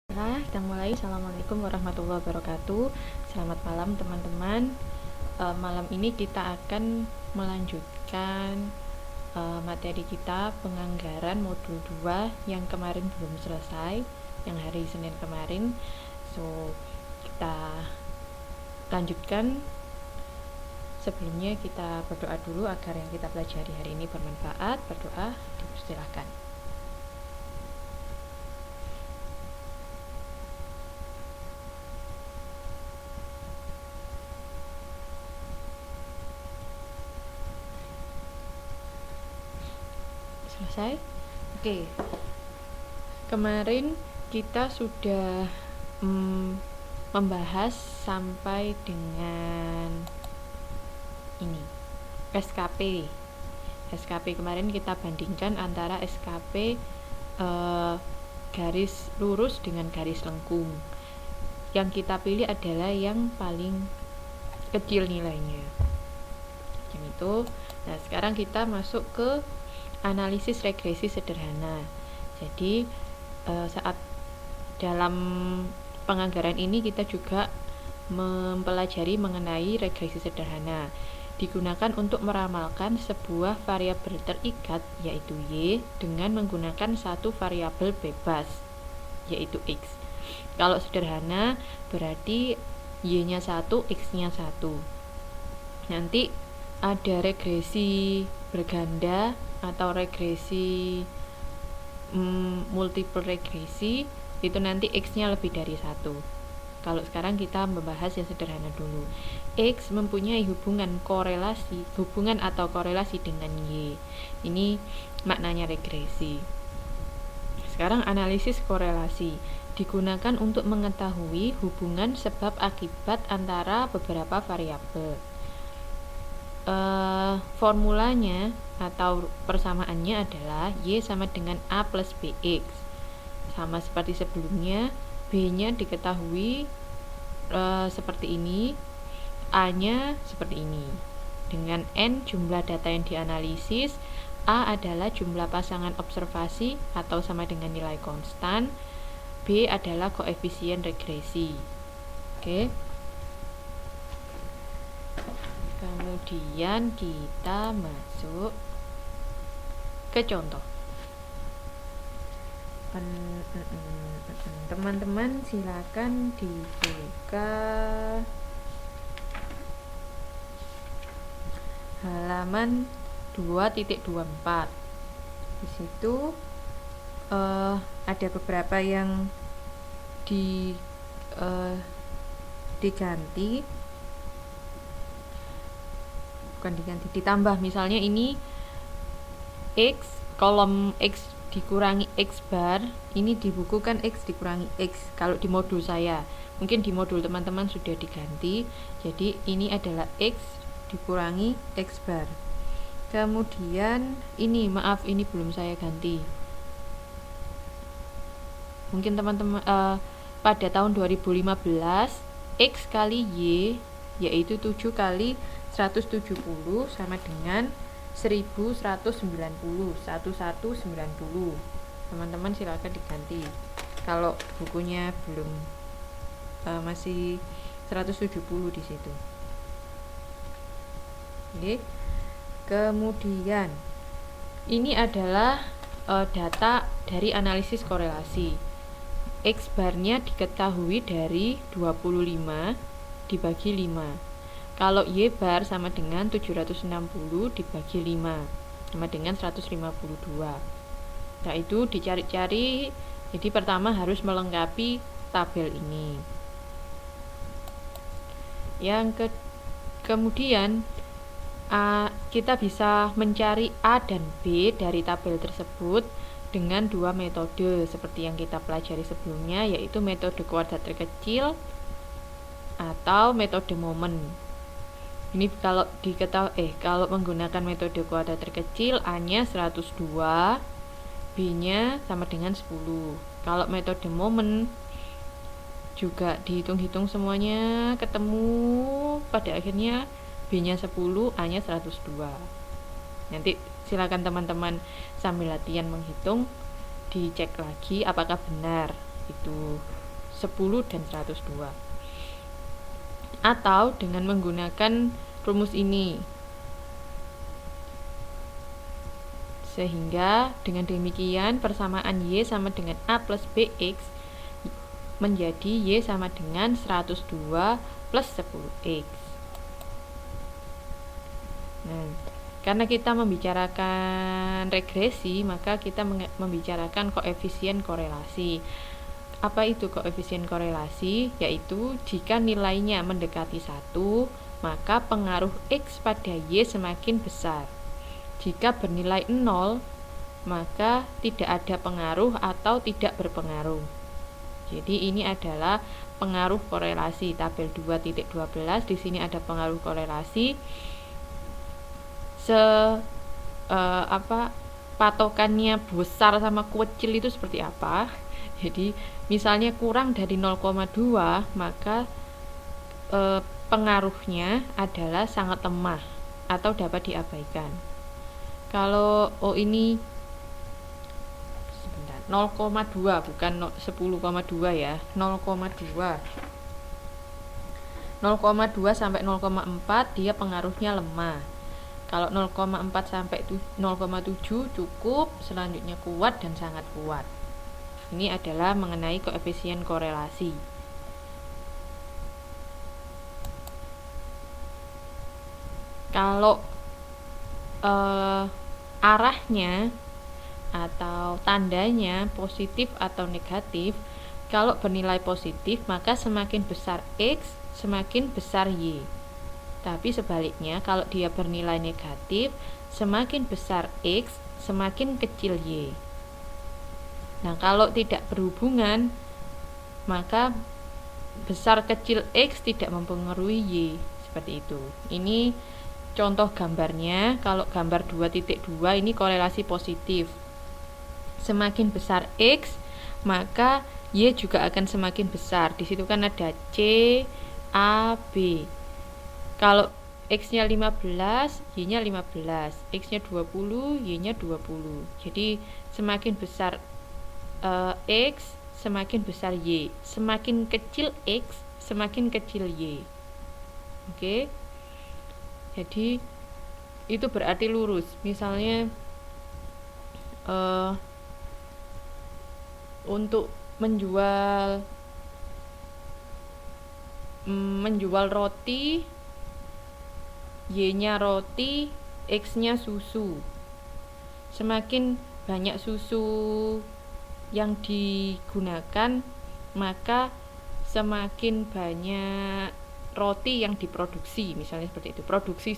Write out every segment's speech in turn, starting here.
Kita mulai. Assalamualaikum warahmatullahi wabarakatuh. Selamat malam teman-teman. Malam ini kita akan melanjutkan materi kita penganggaran modul 2 yang kemarin belum selesai, yang hari Senin kemarin. Kita lanjutkan. Sebelumnya kita berdoa dulu agar yang kita pelajari hari ini bermanfaat. Berdoa, dipersilahkan. Selesai? Oke. Kemarin kita sudah membahas sampai dengan ini, SKP. SKP kemarin kita bandingkan antara SKP garis lurus dengan garis lengkung. Yang kita pilih adalah yang paling kecil nilainya. Yang itu. Nah, sekarang kita masuk ke analisis regresi sederhana. Jadi saat dalam penganggaran ini kita juga mempelajari mengenai regresi sederhana. Digunakan untuk meramalkan sebuah variabel terikat yaitu Y dengan menggunakan satu variabel bebas yaitu X. Kalau sederhana berarti Y-nya 1, X-nya 1. Nanti ada regresi berganda atau regresi multiple regresi, itu nanti X-nya lebih dari 1. Kalau sekarang kita membahas yang sederhana dulu. X mempunyai hubungan atau korelasi dengan Y. Ini maknanya regresi. Sekarang analisis korelasi digunakan untuk mengetahui hubungan sebab akibat antara beberapa variabel. Formulanya atau persamaannya adalah Y sama dengan A plus BX. Sama seperti sebelumnya, B-nya diketahui seperti ini, A-nya seperti ini. Dengan N jumlah data yang dianalisis, A adalah jumlah pasangan observasi atau sama dengan nilai konstan, B adalah koefisien regresi. Oke. Kemudian kita masuk ke contoh. Teman-teman silakan dibuka halaman 2.24. Di situ ada beberapa yang ditambah. Misalnya ini X, kolom X dikurangi X bar, ini di buku kan X dikurangi X kalau di modul saya. Mungkin di modul teman-teman sudah diganti, jadi ini adalah X dikurangi X bar. Kemudian ini, maaf ini belum saya ganti. Mungkin teman-teman pada tahun 2015 X kali Y yaitu 7 kali 170 sama dengan 1190. Teman-teman silakan diganti kalau bukunya belum masih 170 di situ. Oke. Kemudian ini adalah data dari analisis korelasi. X barnya diketahui dari 25 dibagi 5. Kalau Y bar sama dengan 760 dibagi 5 sama dengan 152. Nah, itu dicari-cari. Jadi pertama harus melengkapi tabel ini. Kemudian kita bisa mencari A dan B dari tabel tersebut dengan dua metode seperti yang kita pelajari sebelumnya, yaitu metode kuadrat terkecil atau metode momen. Ini kalau kalau menggunakan metode kuadrat terkecil, A-nya 102, B-nya sama dengan 10. Kalau metode momen juga dihitung-hitung semuanya ketemu, pada akhirnya B-nya 10, A-nya 102. Nanti silakan teman-teman sambil latihan menghitung, dicek lagi apakah benar itu 10 dan 102. Atau dengan menggunakan rumus ini. Sehingga dengan demikian persamaan Y sama dengan A plus BX menjadi Y sama dengan 102 plus 10X. Nah, karena kita membicarakan regresi, maka kita membicarakan koefisien korelasi. Apa itu koefisien korelasi? Yaitu jika nilainya mendekati 1, maka pengaruh X pada Y semakin besar. Jika bernilai 0, maka tidak ada pengaruh atau tidak berpengaruh. Jadi ini adalah pengaruh korelasi. Tabel 2.12 di sini ada pengaruh korelasi. Patokannya besar sama kecil itu seperti apa? Jadi misalnya kurang dari 0,2, maka pengaruhnya adalah sangat lemah atau dapat diabaikan. Kalau ini 0,2 bukan 10,2 ya, 0,2 sampai 0,4 dia pengaruhnya lemah. Kalau 0,4 sampai 0,7 cukup, selanjutnya kuat dan sangat kuat. Ini adalah mengenai koefisien korelasi. Kalau arahnya atau tandanya positif atau negatif, kalau bernilai positif maka semakin besar X semakin besar Y. Tapi sebaliknya kalau dia bernilai negatif, semakin besar X semakin kecil Y. Nah, kalau tidak berhubungan, maka besar kecil X tidak mempengaruhi Y, seperti itu. Ini contoh gambarnya. Kalau gambar 2.2 ini korelasi positif. Semakin besar X, maka Y juga akan semakin besar. Di situ kan ada C, A, B. Kalau X-nya 15, Y-nya 15. X-nya 20, Y-nya 20. Jadi semakin besar X, semakin besar Y. Semakin kecil X, semakin kecil Y. Oke. Jadi itu berarti lurus. Misalnya untuk menjual roti, Y-nya roti, X-nya susu. Semakin banyak susu yang digunakan, maka semakin banyak roti yang diproduksi. Misalnya seperti itu. Produksi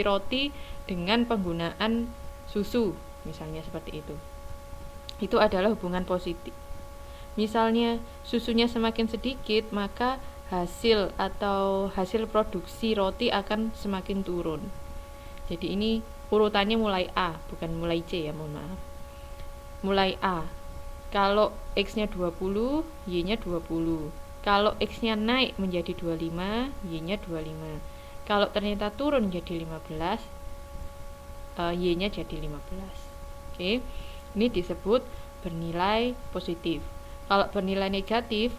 roti dengan penggunaan susu, misalnya seperti itu. Itu adalah hubungan positif. Misalnya susunya semakin sedikit, maka hasil produksi roti akan semakin turun. Jadi ini urutannya mulai A, bukan mulai C ya, mohon maaf. Mulai A. Kalau X-nya 20, Y-nya 20. Kalau X-nya naik menjadi 25, Y-nya 25. Kalau ternyata turun jadi 15, Y-nya jadi 15. Oke. Ini disebut bernilai positif. Kalau bernilai negatif,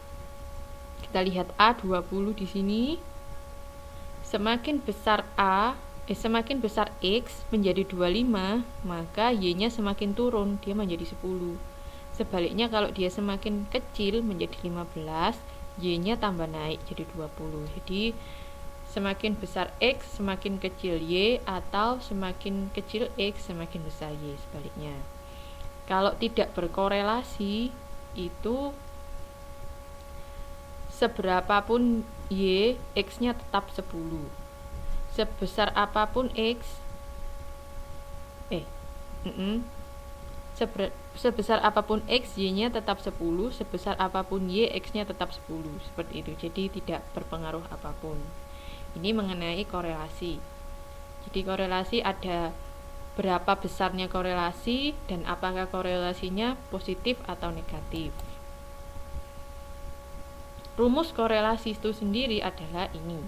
kita lihat A20 di sini. Semakin besar X menjadi 25, maka Y-nya semakin turun, dia menjadi 10. Sebaliknya kalau dia semakin kecil menjadi 15, Y-nya tambah naik jadi 20. Jadi semakin besar X semakin kecil Y, atau semakin kecil X semakin besar Y, sebaliknya. Kalau tidak berkorelasi, itu seberapapun Y, X-nya tetap 10. Sebesar apapun X, sebesar apapun X, Y-nya tetap 10. Sebesar apapun Y, X-nya tetap 10. Seperti itu. Jadi tidak berpengaruh apapun. Ini mengenai korelasi. Jadi korelasi ada berapa besarnya korelasi dan apakah korelasinya positif atau negatif. Rumus korelasi itu sendiri adalah ini.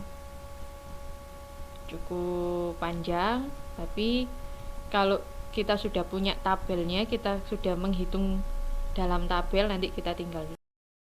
Cukup panjang, tapi kalau kita sudah punya tabelnya, kita sudah menghitung dalam tabel, nanti kita tinggal